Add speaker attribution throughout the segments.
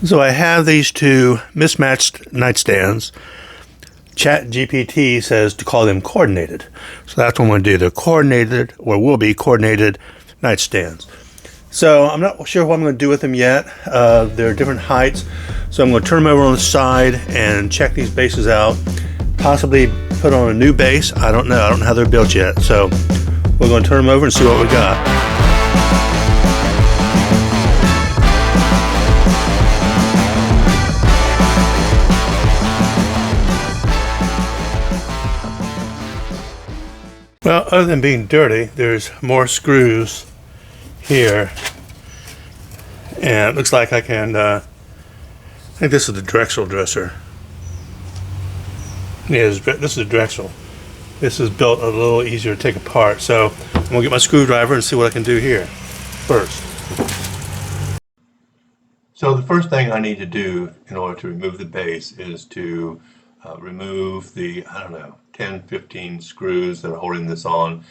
Speaker 1: So I have these two mismatched nightstands. ChatGPT says to call them coordinated. So that's what I'm going to do. They're coordinated, or will be coordinated nightstands. So I'm not sure what I'm going to do with them yet. They're different heights. So I'm going to turn them over on the side and check these bases out. Possibly put on a new base. I don't know. I don't know how they're built yet. So we're going to turn them over and see what we got. Well, other than being dirty, there's more screws here. And it looks like I can, I think this is the Drexel dresser. Yeah, this is a Drexel. This is built a little easier to take apart. So I'm going to get my screwdriver and see what I can do here first. So the first thing I need to do in order to remove the base is to remove the, 10, 15 screws that are holding this on.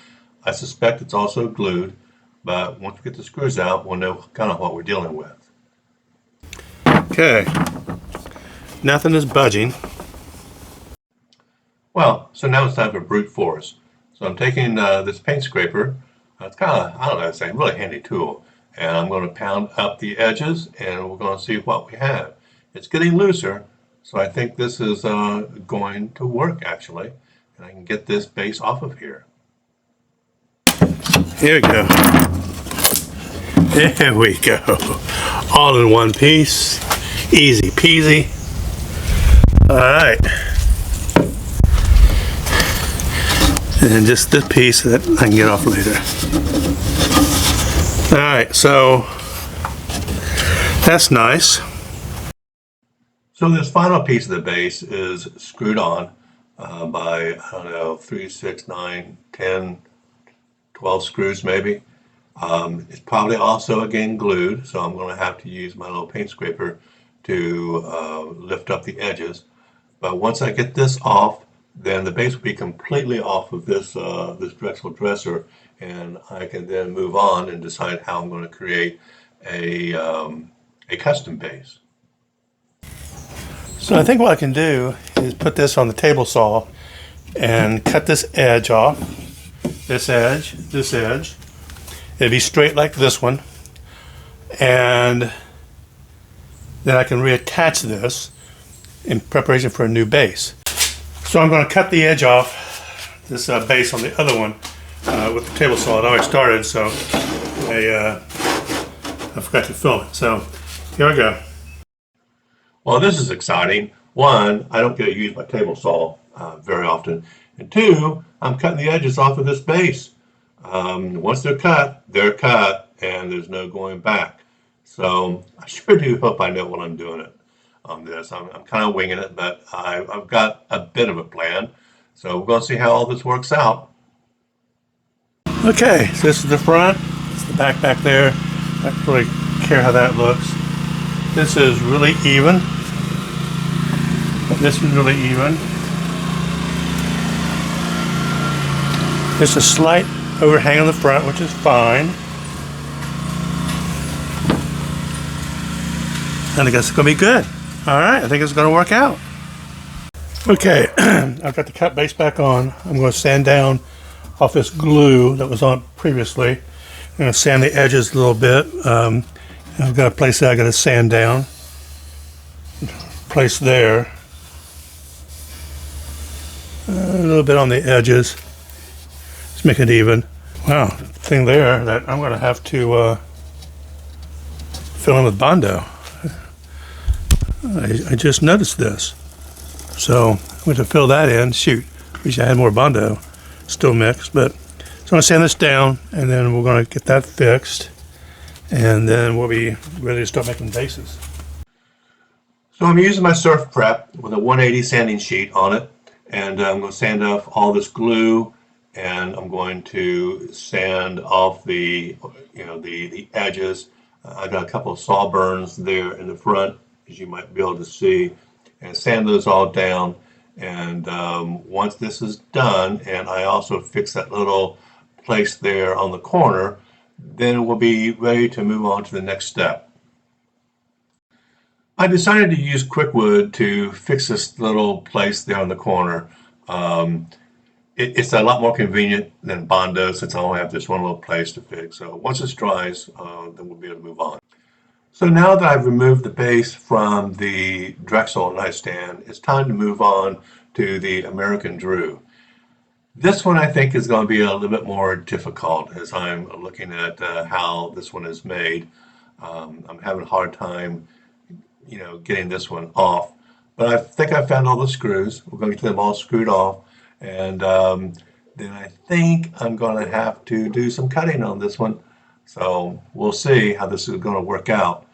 Speaker 1: I suspect it's also glued, but once we get the screws out, we'll know kind of what we're dealing with. Okay, nothing is budging. Well, so now it's time for brute force. So I'm taking this paint scraper. It's kind of, I don't know, it's a really handy tool. And I'm going to pound up the edges and we're going to see what we have. It's getting looser, so I think this is going to work actually. And I can get this base off of here. Here we go. There we go. All in one piece. Easy peasy. All right. And just this piece that I can get off later. All right, so that's nice. So this final piece of the base is screwed on by, 3, 6, 9, 10, 12 screws maybe. It's probably also again glued, so I'm going to have to use my little paint scraper to lift up the edges. But once I get this off, then the base will be completely off of this this Drexel dresser, and I can then move on and decide how I'm going to create a custom base. So I think what I can do is put this on the table saw and cut this edge off, this edge. It'd be straight like this one, and then I can reattach this in preparation for a new base. So I'm going to cut the edge off this base on the other one with the table saw. It already started, so I forgot to film it. So here we go. Well, this is exciting. One, I don't get to use my table saw very often. And two, I'm cutting the edges off of this base. Once they're cut, and there's no going back. So I sure do hope I know what I'm doing on this. I'm kind of winging it, but I've got a bit of a plan. So we're going to see how all this works out. Okay, so this is the front. It's the back there. I don't really care how that looks. This is really even. This is really even. There's a slight overhang on the front, which is fine. And I guess it's going to be good. All right, I think it's going to work out. Okay, I've got the cut base back on. I'm going to sand down off this glue that was on previously. I'm going to sand the edges a little bit. I've got a place that I got to sand down. Place there. A little bit on the edges. Let's make it even. Wow, thing there that I'm going to have to fill in with Bondo. I just noticed this. So I'm going to fill that in. Shoot, wish I had more Bondo still mixed. But so I'm going to sand this down, and then we're going to get that fixed. And then we'll be ready to start making bases. So I'm using my Surfprep with a 180 sanding sheet on it. And I'm going to sand off all this glue, and I'm going to sand off the edges. I've got a couple of saw burns there in the front, as you might be able to see, and sand those all down. And once this is done, and I also fix that little place there on the corner, then we'll be ready to move on to the next step. I decided to use Quickwood to fix this little place there on the corner. Um, it's a lot more convenient than Bondo since I only have this one little place to fix. So once this dries, then we'll be able to move on. So now that I've removed the base from the Drexel nightstand, it's time to move on to the American Drew. This one I think is going to be a little bit more difficult as I'm looking at how this one is made. I'm having a hard time, getting this one off. But I think I found all the screws. We're going to get them all screwed off. And then I think I'm going to have to do some cutting on this one. So we'll see how this is going to work out.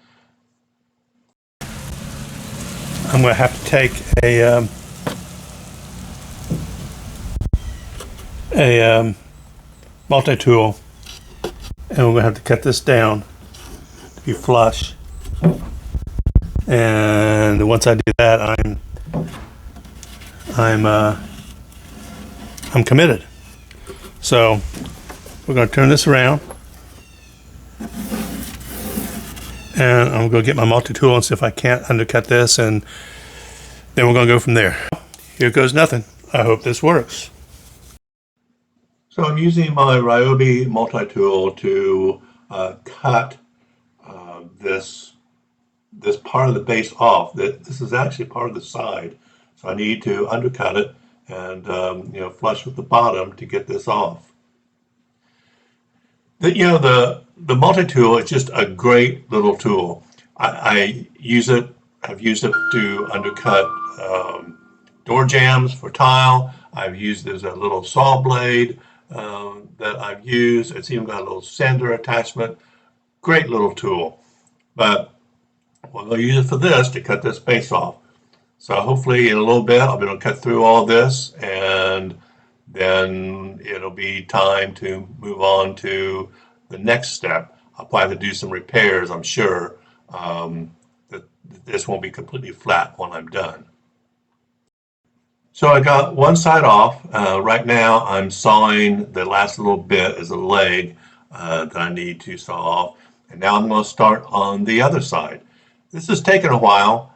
Speaker 1: I'm going to have to take a multi-tool, and we're going to have to cut this down to be flush. And once I do that, I'm committed. So we're going to turn this around, and I'm going to get my multi-tool and see if I can't undercut this, and then we're going to go from there. Here goes nothing. I hope this works. So I'm using my Ryobi Multi-Tool to cut this part of the base off. This is actually part of the side, so I need to undercut it and flush with the bottom to get this off. The multi-tool is just a great little tool. I use it. I've used it to undercut door jambs for tile. I've used it as a little saw blade that I've used. It's even got a little sander attachment. Great little tool. But we're going to use it for this to cut this base off. So hopefully in a little bit I'll be able to cut through all this, and then it'll be time to move on to the next step. I'll probably have to do some repairs, I'm sure. That this won't be completely flat when I'm done. So I got one side off. Right now I'm sawing the last little bit as a leg that I need to saw off. And now I'm going to start on the other side. This has taken a while.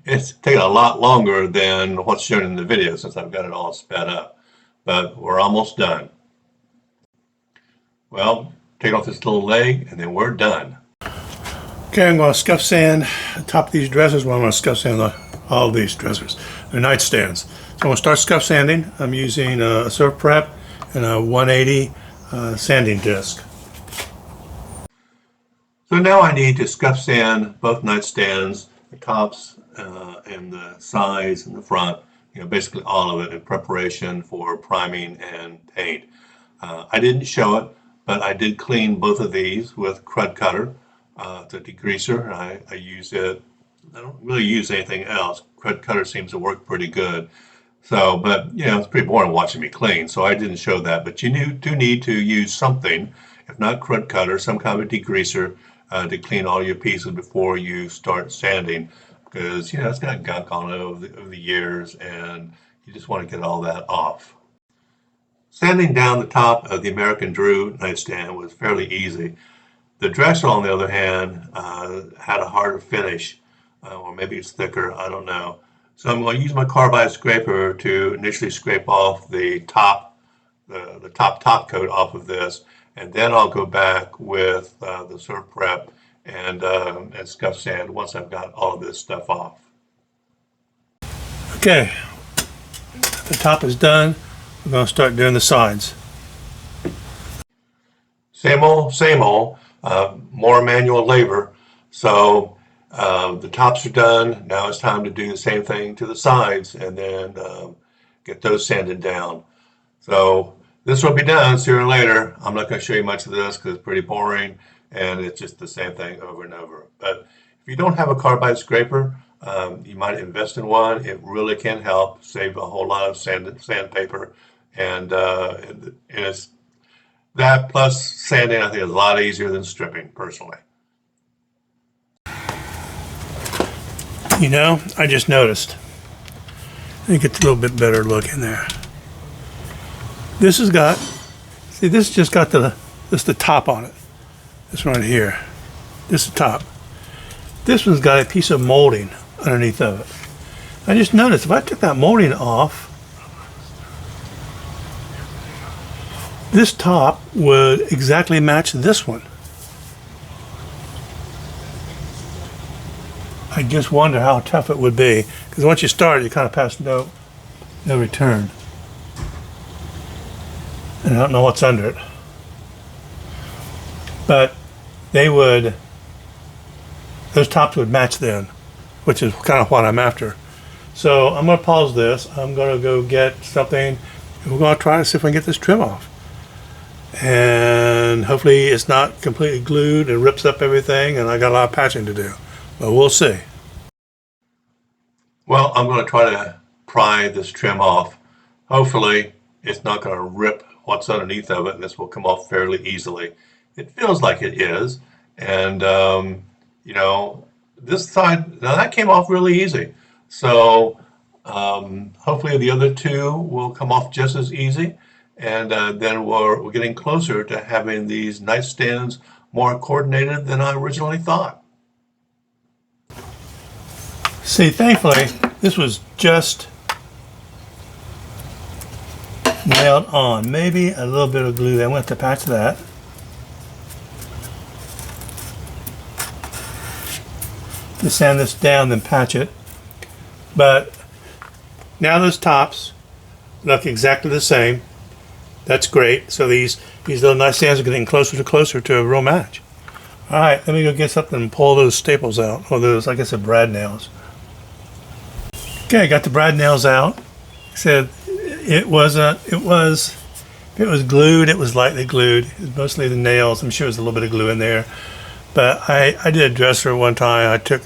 Speaker 1: It's taken a lot longer than what's shown in the video since I've got it all sped up. But we're almost done. Well, take off this little leg and then we're done. Okay, I'm going to scuff sand the top of these dressers. Well, I'm going to scuff sand all of these dressers. They're nightstands. So I'm going to start scuff sanding. I'm using a Surfprep and a 180 sanding disc. So now I need to scuff sand both nightstands, the tops and the sides and the front, basically all of it in preparation for priming and paint. I didn't show it, but I did clean both of these with Crud Cutter. It's a degreaser. I use it. I don't really use anything else. Crud Cutter seems to work pretty good. So, but it's pretty boring watching me clean, so I didn't show that. But you do need to use something, if not Crud Cutter, some kind of degreaser to clean all your pieces before you start sanding, because it's got gunk on it over the years, and you just want to get all that off. Sanding down the top of the American Drew nightstand was fairly easy. The Drexel, on the other hand, had a harder finish, or maybe it's thicker, I don't know. So I'm going to use my carbide scraper to initially scrape off the top coat off of this, and then I'll go back with the Surfprep and scuff sand once I've got all of this stuff off. Okay, the top is done. We're going to start doing the sides. Same old, more manual labor. So the tops are done. Now it's time to do the same thing to the sides and then get those sanded down. So this will be done sooner or later. I'm not going to show you much of this because it's pretty boring and it's just the same thing over and over. But if you don't have a carbide scraper, you might invest in one. It really can help save a whole lot of sandpaper, and it's that plus sanding. I think is a lot easier than stripping, personally. I just noticed. I think it's a little bit better look in there. This has got, this just got the top on it. This right here. This is the top. this one's got a piece of molding underneath of it. I just noticed if I took that molding off, this top would exactly match this one. I just wonder how tough it would be, because once you start, you kind of pass no return. And I don't know what's under it. But those tops would match then, which is kind of what I'm after. So I'm going to pause this. I'm going to go get something, and we're going to try to see if I can get this trim off. And hopefully it's not completely glued and rips up everything, and I got a lot of patching to do. But we'll see. Well, I'm going to try to pry this trim off. Hopefully it's not going to rip what's underneath of it, and this will come off fairly easily. It feels like it is. And, you know, this side, now that came off really easy. So hopefully the other two will come off just as easy. And then we're getting closer to having these nightstands more coordinated than I originally thought. See, thankfully, this was just nailed on. Maybe a little bit of glue. I went to patch that. To sand this down, then patch it. But now those tops look exactly the same. That's great. So these little nightstands are getting closer to a real match. All right, let me go get something and pull those staples out, or those, like I said, brad nails. Okay, I got the brad nails out. I said it was glued, it was lightly glued. It was mostly the nails. I'm sure there's a little bit of glue in there. But I did a dresser one time. I took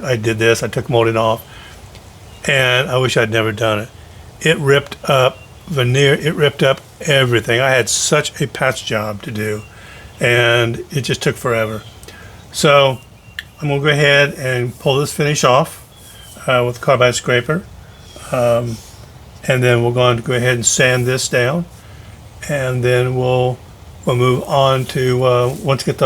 Speaker 1: molding off, and I wish I'd never done it. It ripped up veneer. It ripped up everything. I had such a patch job to do, and it just took forever. So I'm gonna go ahead and pull this finish off with a carbide scraper, and then we're going to go ahead and sand this down, and then we'll move on to once get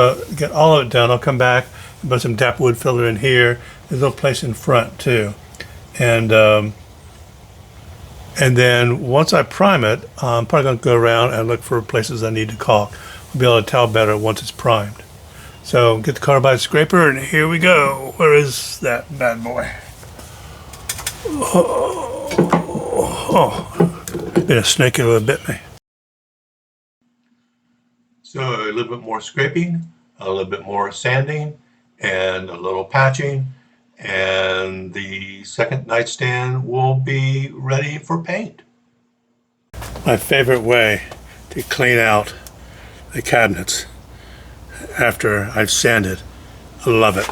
Speaker 1: all of it done. I'll come back and put some DAP wood filler in here. There's a little place in front too, and then once I prime it, I'm probably going to go around and look for places I need to caulk. I'll be able to tell better once it's primed. So get the carbide scraper, and here we go. Where is that bad boy? Oh, been a snake that would bit me. So a little bit more scraping, a little bit more sanding, and a little patching, and the second nightstand will be ready for paint. My favorite way to clean out the cabinets after I've sanded. I love it.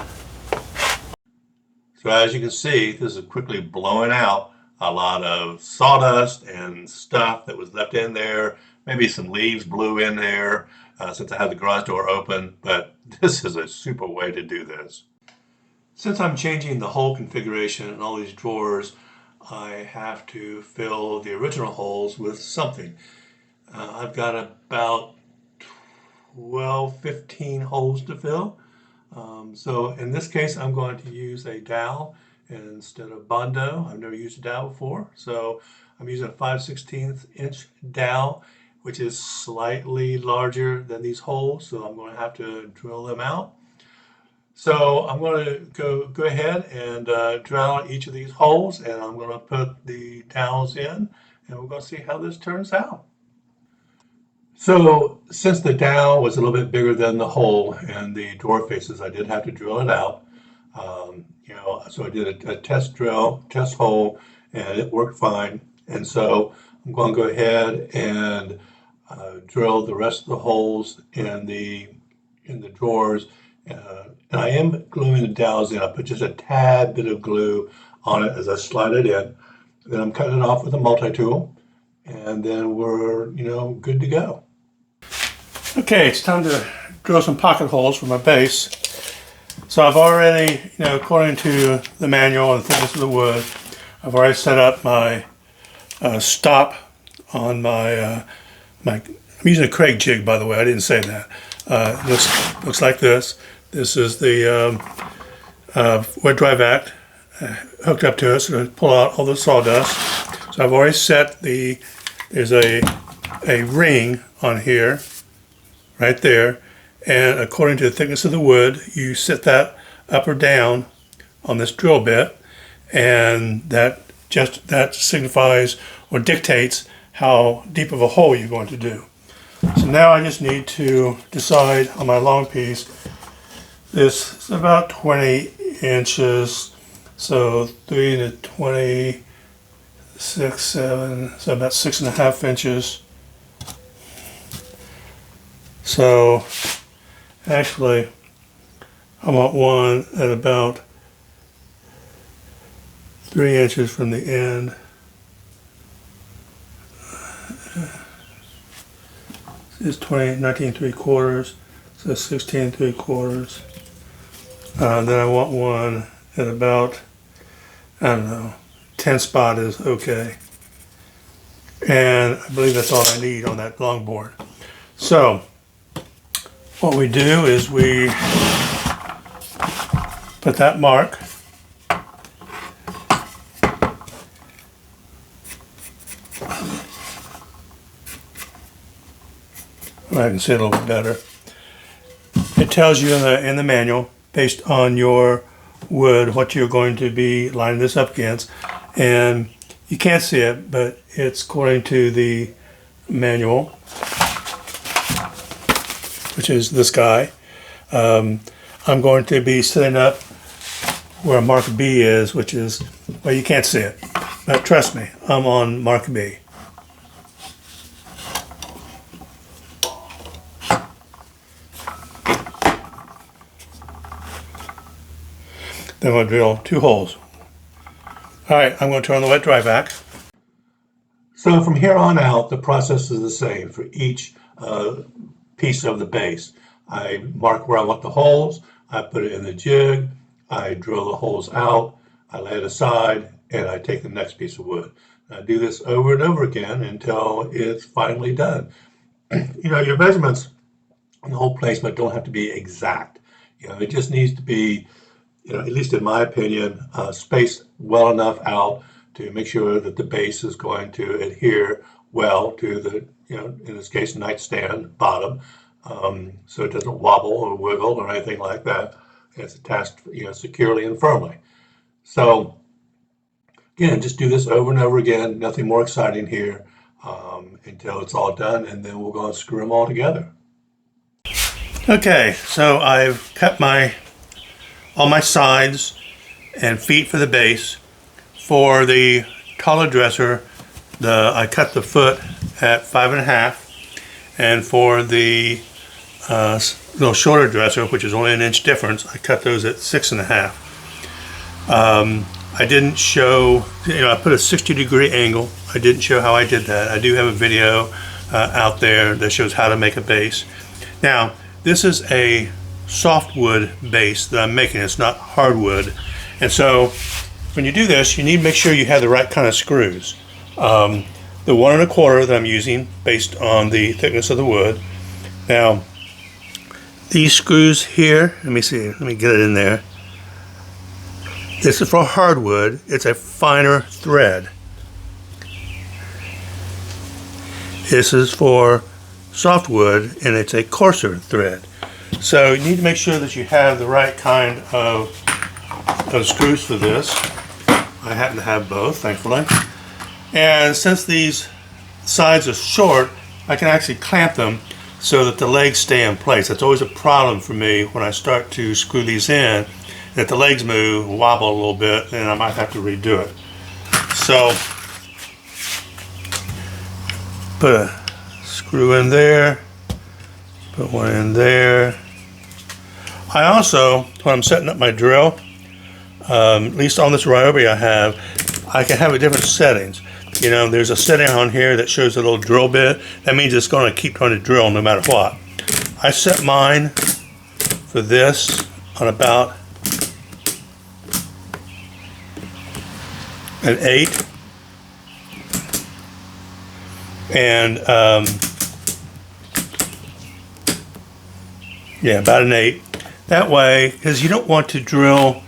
Speaker 1: So as you can see, this is quickly blowing out a lot of sawdust and stuff that was left in there. Maybe some leaves blew in there since I had the garage door open, but this is a super way to do this. Since I'm changing the whole configuration and all these drawers, I have to fill the original holes with something. I've got about 12, 15 holes to fill. So in this case, I'm going to use a dowel instead of Bondo. I've never used a dowel before, so I'm using a 5/16 inch dowel, which is slightly larger than these holes, so I'm going to have to drill them out. So I'm going to go ahead and drill out each of these holes, and I'm going to put the dowels in, and we're going to see how this turns out. So since the dowel was a little bit bigger than the hole and the drawer faces, I did have to drill it out. You know, so I did a test hole, and it worked fine. And so I'm going to go ahead and drill the rest of the holes in the drawers. And I am gluing the dowels in. I put just a tad bit of glue on it as I slide it in. Then I'm cutting it off with a multi-tool, and then we're, you know, good to go. Okay, it's time to drill some pocket holes for my base. So I've already, you know, according to the manual and the thickness of the wood, I've already set up my stop on my, I'm using a Craig jig, by the way, I didn't say that. Looks like this. This is the wet dry vac hooked up to it, so to pull out all the sawdust. So I've already set there's a ring on here, right there, and according to the thickness of the wood, you set that up or down on this drill bit, and that signifies or dictates how deep of a hole you're going to do. So now I just need to decide on my long piece. This is about 20 inches, so 3 to 20, 6, 7, so about 6.5 inches. So actually, I want one at about 3 inches from the end. It's 19 3/4, so 16 3/4. Then I want one at about, I don't know, 10 spot is okay. And I believe that's all I need on that longboard. So what we do is we put that mark I can see it a little bit better. It tells you in the manual, based on your wood, what you're going to be lining this up against. And you can't see it, but it's according to the manual, which is this guy. I'm going to be setting up where mark B is, which is, well, you can't see it, but trust me, I'm on mark B. Then I'm going to drill 2 holes. All right, I'm going to turn on the wet dry vac. So from here on out, the process is the same for each piece of the base. I mark where I want the holes, I put it in the jig, I drill the holes out, I lay it aside, and I take the next piece of wood. I do this over and over again until it's finally done. You know, your measurements and the whole placement don't have to be exact. You know, it just needs to be, you know, at least in my opinion, spaced well enough out to make sure that the base is going to adhere well to the, you know, in this case, nightstand bottom, so it doesn't wobble or wiggle or anything like that. It's attached, you know, securely and firmly. So again, just do this over and over again. Nothing more exciting here until it's all done, and then we'll go and screw them all together. Okay, so I've cut all my sides and feet for the base. For the taller dresser, I cut the foot at 5.5, and for the little shorter dresser, which is only an inch difference, I cut those at 6.5. I didn't show, you know, I put a 60-degree angle. I didn't show how I did that. I do have a video out there that shows how to make a base. Now, this is a softwood base that I'm making. It's not hardwood. And so when you do this, you need to make sure you have the right kind of screws. The 1 1/4 that I'm using based on the thickness of the wood. Now, these screws here, let me see, let me get it in there. This is for hardwood. It's a finer thread. This is for softwood, and it's a coarser thread. So you need to make sure that you have the right kind of screws for this. I happen to have both, thankfully. And since these sides are short, I can actually clamp them so that the legs stay in place. That's always a problem for me when I start to screw these in, that the legs move, wobble a little bit, and I might have to redo it. So put a screw in there, put one in there. I also, when I'm setting up my drill, at least on this Ryobi I can have different settings. You know, there's a setting on here that shows a little drill bit. That means it's going to keep trying to drill no matter what. I set mine for this on about an 8. And yeah, about an 8. That way, because you don't want to drill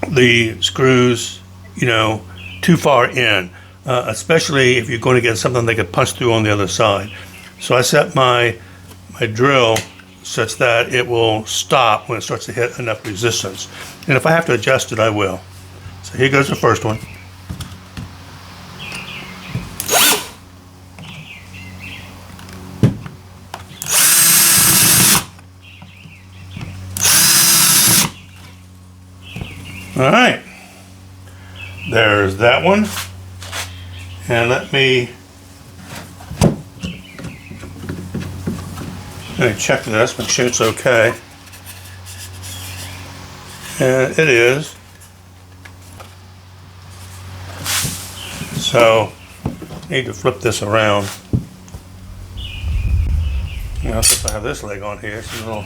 Speaker 1: the screws, you know, too far in, especially if you're going to get something they could punch through on the other side. So I set my drill such that it will stop when it starts to hit enough resistance. And if I have to adjust it, I will. So here goes the first one. All right, there's that one. And let me check this, make sure it's okay. And it is. So, I need to flip this around. Now, if I have this leg on here, it's a little.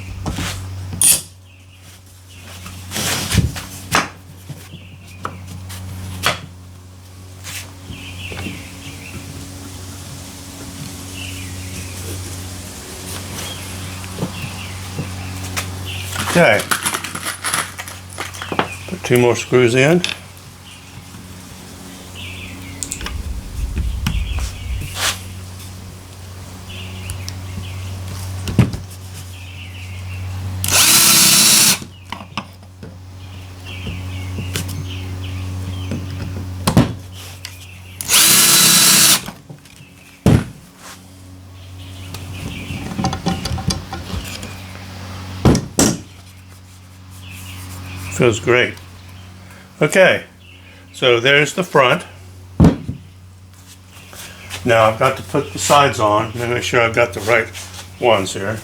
Speaker 1: Okay, put 2 more screws in. Feels great. Okay, so there's the front. Now I've got to put the sides on. Let me make sure I've got the right ones here.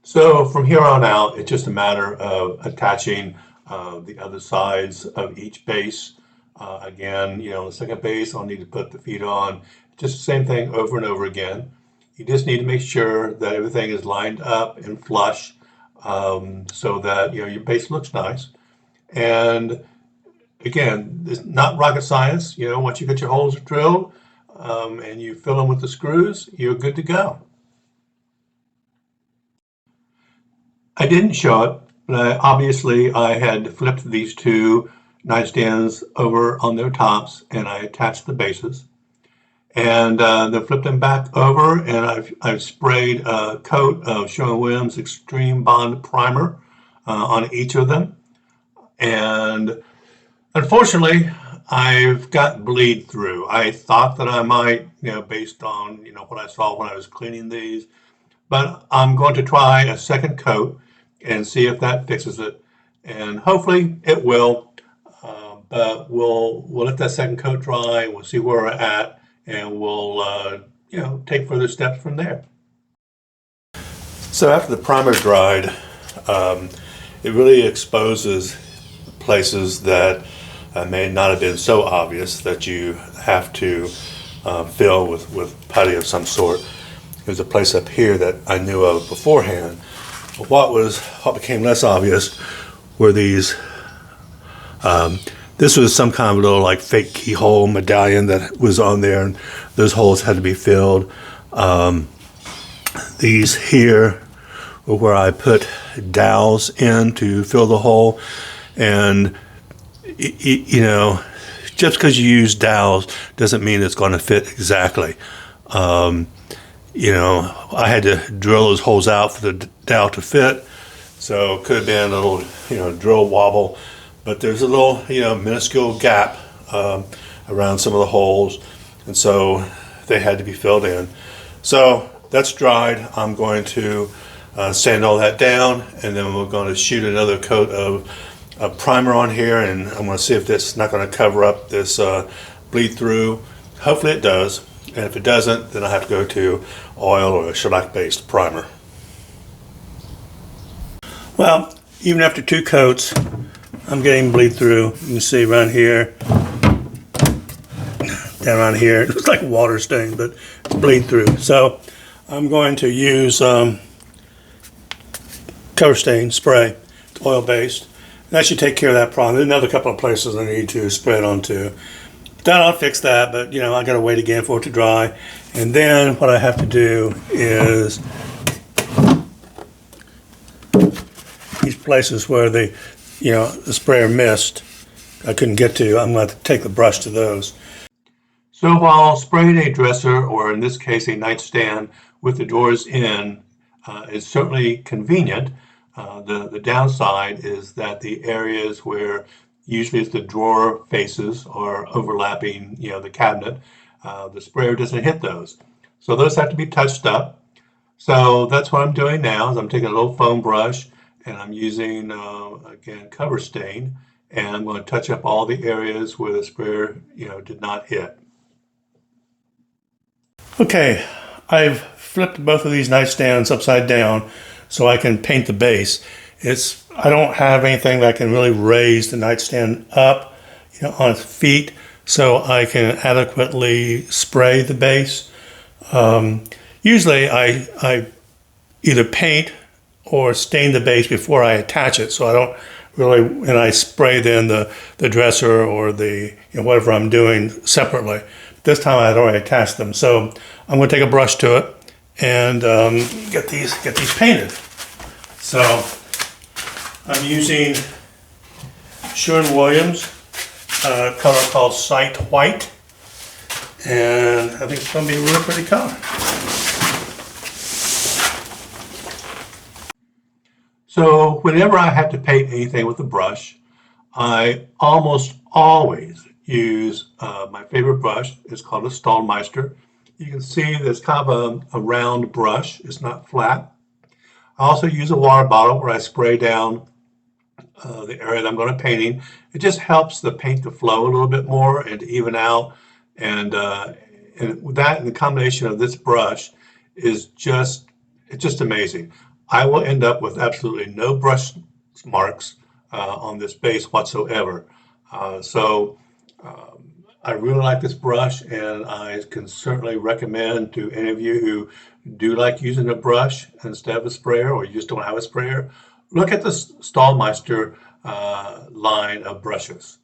Speaker 1: So from here on out, it's just a matter of attaching the other sides of each base. Again, you know, the second base, I'll need to put the feet on. Just the same thing over and over again. You just need to make sure that everything is lined up and flush so that, you know, your base looks nice. And again, it's not rocket science. You know, once you get your holes drilled and you fill them with the screws, you're good to go. I didn't show it, but obviously I had flipped these 2 nightstands over on their tops and I attached the bases. And then flipped them back over, and I've sprayed a coat of Sherwin-Williams Extreme Bond Primer on each of them. And unfortunately, I've got bleed through. I thought that I might, you know, based on, you know, what I saw when I was cleaning these, but I'm going to try a second coat and see if that fixes it. And hopefully it will, but we'll let that second coat dry. We'll see where we're at. And we'll, you know, take further steps from there. So after the primer dried, it really exposes places that may not have been so obvious that you have to fill with putty of some sort. There's a place up here that I knew of beforehand. But what became less obvious were these. This was some kind of little like fake keyhole medallion that was on there, and those holes had to be filled. These here were where I put dowels in to fill the hole, and you know, just because you use dowels doesn't mean it's going to fit exactly. You know, I had to drill those holes out for the dowel to fit, so it could have been a little, you know, drill wobble. But there's a little, you know, minuscule gap around some of the holes, and so they had to be filled in. So that's dried. I'm going to sand all that down, and then we're going to shoot another coat of primer on here, and I'm going to see if that's not going to cover up this bleed through. Hopefully it does, and if it doesn't, then I have to go to oil or a shellac-based primer. Well, even after 2 coats, I'm getting bleed through. You can see around here, down around here. It looks like water stain, but it's bleed through. So I'm going to use cover stain spray. It's oil based. That should take care of that problem. There's another couple of places I need to spray it onto. Then I'll fix that, but you know, I gotta wait again for it to dry. And then what I have to do is these places where the sprayer missed, I couldn't get to, I'm going to take the brush to those. So while spraying a dresser, or in this case a nightstand with the drawers in, is certainly convenient, the downside is that the areas where usually it's the drawer faces are overlapping, the cabinet, the sprayer doesn't hit those. So those have to be touched up. So that's what I'm doing now, is I'm taking a little foam brush and I'm using, again, cover stain, and I'm going to touch up all the areas where the sprayer, did not hit. Okay, I've flipped both of these nightstands upside down so I can paint the base. I don't have anything that can really raise the nightstand up, on its feet, so I can adequately spray the base. Usually I either paint or stain the base before I attach it, so I don't really, and I spray then the dresser or the whatever I'm doing separately. This time I had already attached them, so I'm going to take a brush to it and get these painted. So I'm using Sherwin-Williams color called Sight White, and I think it's going to be a really pretty color. So whenever I have to paint anything with a brush, I almost always use my favorite brush. It's called a Stallmeister. You can see there's kind of a round brush. It's not flat. I also use a water bottle where I spray down the area that I'm going to painting. It just helps the paint to flow a little bit more and to even out. And that, and the combination of this brush is just amazing. I will end up with absolutely no brush marks on this base whatsoever. I really like this brush, and I can certainly recommend to any of you who do like using a brush instead of a sprayer, or you just don't have a sprayer, look at the Stallmeister line of brushes.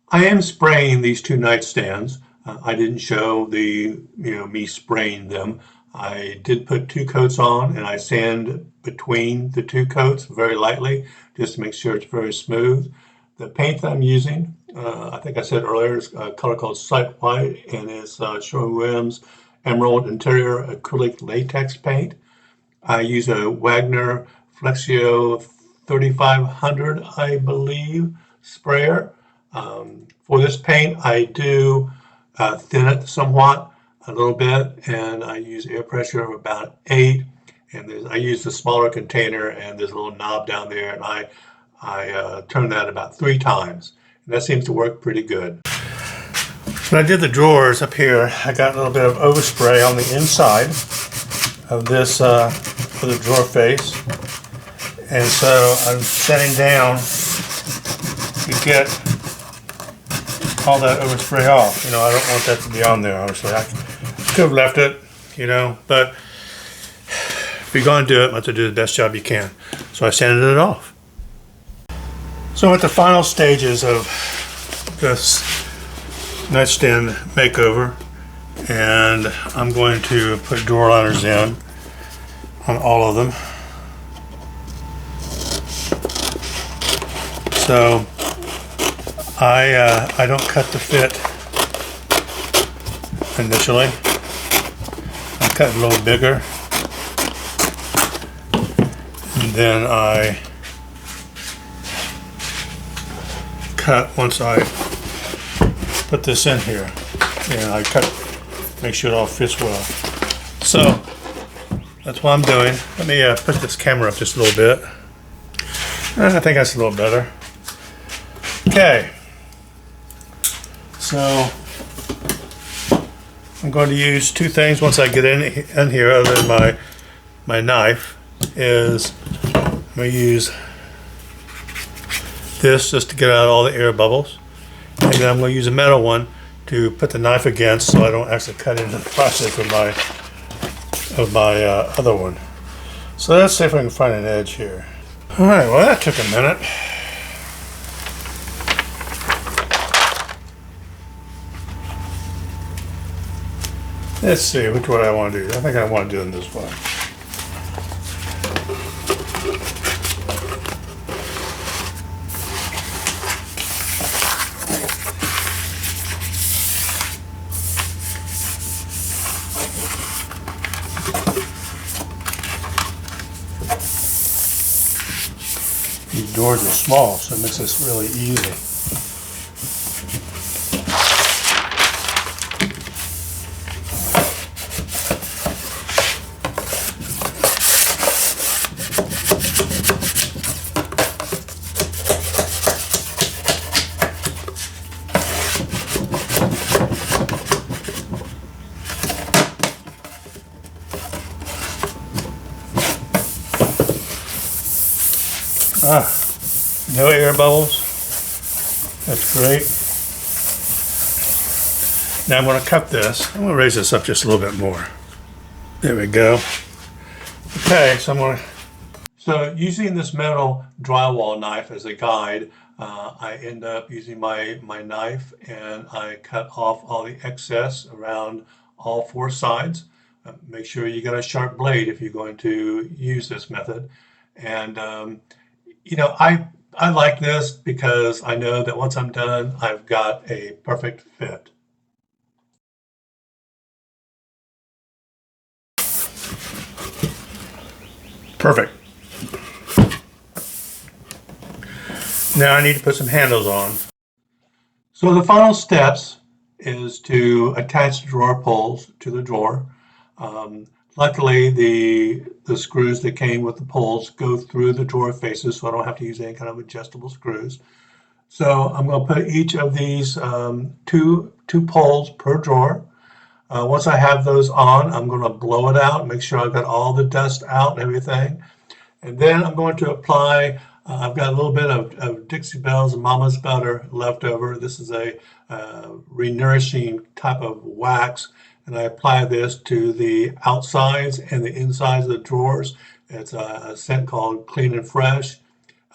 Speaker 1: I am spraying these two nightstands. I didn't show me spraying them. I did put 2 coats on, and I sand between the 2 coats very lightly just to make sure it's very smooth. The paint that I'm using, I think I said earlier, is a color called Sight White, and it's Sherwin-Williams Emerald Interior Acrylic Latex paint. I use a Wagner Flexio 3500, I believe, sprayer. For this paint, I do thin it somewhat, a little bit, and I use air pressure of about 8. And I use the smaller container, and there's a little knob down there, and I turn that about 3 times. And that seems to work pretty good. When I did the drawers up here, I got a little bit of overspray on the inside of this for the drawer face. And so I'm setting down to get all that overspray off. I don't want that to be on there, obviously. I could have left it, but if you're going to do it, you have to do the best job you can. So I sanded it off. So at the final stages of this nightstand makeover, and I'm going to put drawer liners in on all of them. So I don't cut the fit initially. I cut a little bigger, and then I cut once I put this in here, and I cut, make sure it all fits well. So that's what I'm doing. Let me put this camera up just a little bit. I think that's a little better. Okay, so I'm going to use 2 things once I get in here, other than my knife. Is I'm going to use this just to get out all the air bubbles, and then I'm going to use a metal one to put the knife against, so I don't actually cut into the process of my other one. So let's see if I can find an edge here. All right, well, that took a minute. Let's see which one I want to do. I think I want to do it this way. doors are small, so it makes this really easy. No air bubbles. That's great. Now I'm going to cut this. I'm going to raise this up just a little bit more. There we go. Okay, so I'm going to... So using this metal drywall knife as a guide, I end up using my knife and I cut off all the excess around all four sides. Make sure you got a sharp blade if you're going to use this method. And you know, I like this because I know that once I'm done, I've got a perfect fit. Perfect. Now I need to put some handles on. So the final steps is to attach drawer pulls to the drawer. Luckily, the screws that came with the pulls go through the drawer faces, so I don't have to use any kind of adjustable screws. So I'm going to put each of these two pulls per drawer. Once I have those on, I'm going to blow it out, make sure I've got all the dust out and everything. And then I'm going to apply, I've got a little bit of Dixie Belle's and Mama's Butter left over. This is a renourishing type of wax, and I apply this to the outsides and the insides of the drawers. It's a scent called Clean and Fresh.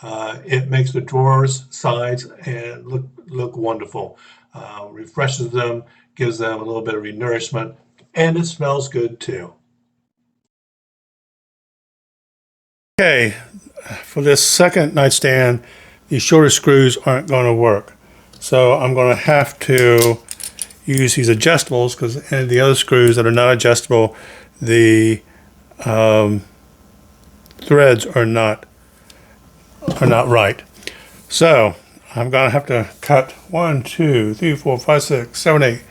Speaker 1: It makes the drawers sides and look wonderful. Refreshes them, gives them a little bit of renourishment, and it smells good too. Okay, for this second nightstand, these shorter screws aren't going to work. So I'm going to have to use these adjustables because the other screws that are not adjustable, the threads are not right. So I'm going to have to cut 1, 2, 3, 4, 5, 6, 7, 8,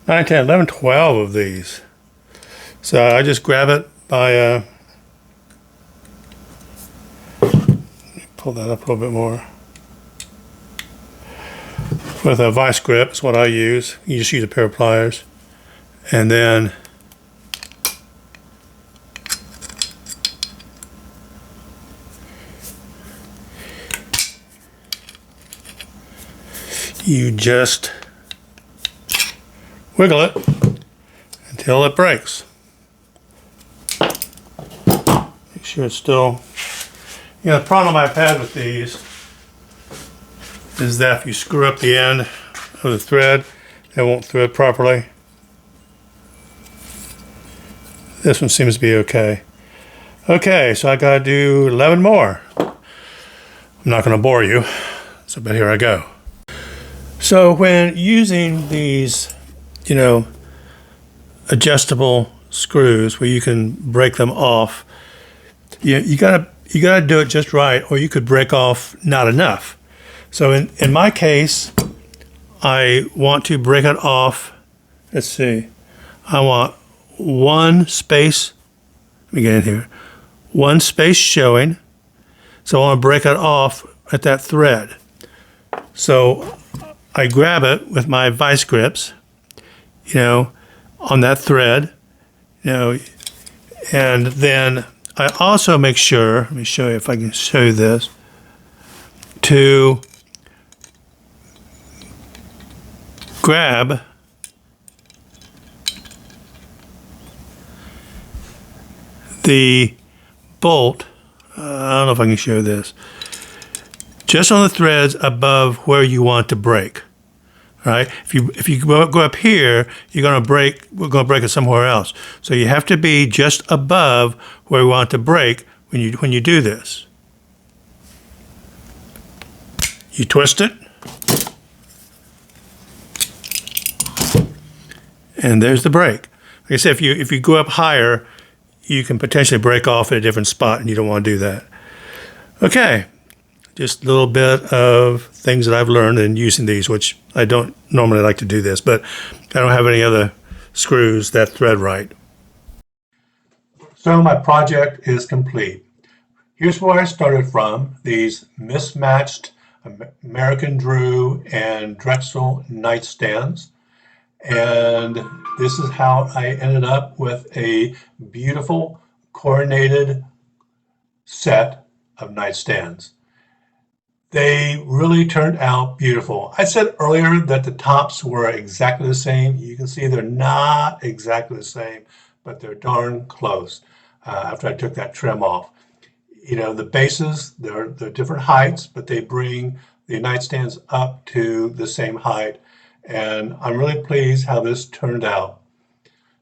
Speaker 1: 9, 10, 11, 12 of these. So I just grab it by pull that up a little bit more. With a vice grip is what I use. You just use a pair of pliers. And then you just wiggle it until it breaks. Make sure it's still... You know, the problem I've had with these is that if you screw up the end of the thread, it won't thread properly. This one seems to be okay. Okay, so I gotta do 11 more. I'm not gonna bore you, but here I go. So when using these, you know, adjustable screws where you can break them off, you gotta do it just right, or you could break off not enough. So in my case, I want to break it off. Let's see. I want one space. Let me get in here. One space showing. So I want to break it off at that thread. So I grab it with my vice grips, you know, on that thread, you know, and then I also make sure, let me show you if I can show you this, to grab the bolt, I don't know if I can show this, just on the threads above where you want to break. Right? If you go up here, we're gonna break it somewhere else. So you have to be just above where we want to break when you do this. You twist it, and there's the break. Like I said, if you go up higher, you can potentially break off at a different spot, and you don't want to do that. Okay, just a little bit of things that I've learned in using these, which I don't normally like to do this, but I don't have any other screws that thread right. So my project is complete. Here's where I started from, these mismatched American Drew and Drexel nightstands. And this is how I ended up with a beautiful coordinated set of nightstands. They really turned out beautiful. I said earlier that the tops were exactly the same. You can see they're not exactly the same, but they're darn close after I took that trim off. You know, the bases, they're different heights, but they bring the nightstands up to the same height. And I'm really pleased how this turned out.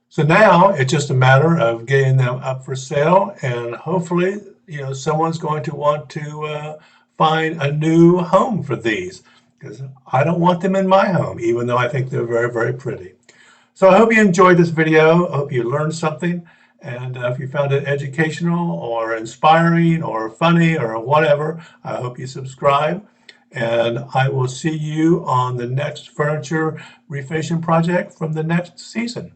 Speaker 1: So now it's just a matter of getting them up for sale, and hopefully, you know, someone's going to want to find a new home for these, because I don't want them in my home, even though I think they're very, very pretty. So I hope you enjoyed this video. I hope you learned something. And if you found it educational or inspiring or funny or whatever, I hope you subscribe. And I will see you on the next furniture refinishing project from the next season.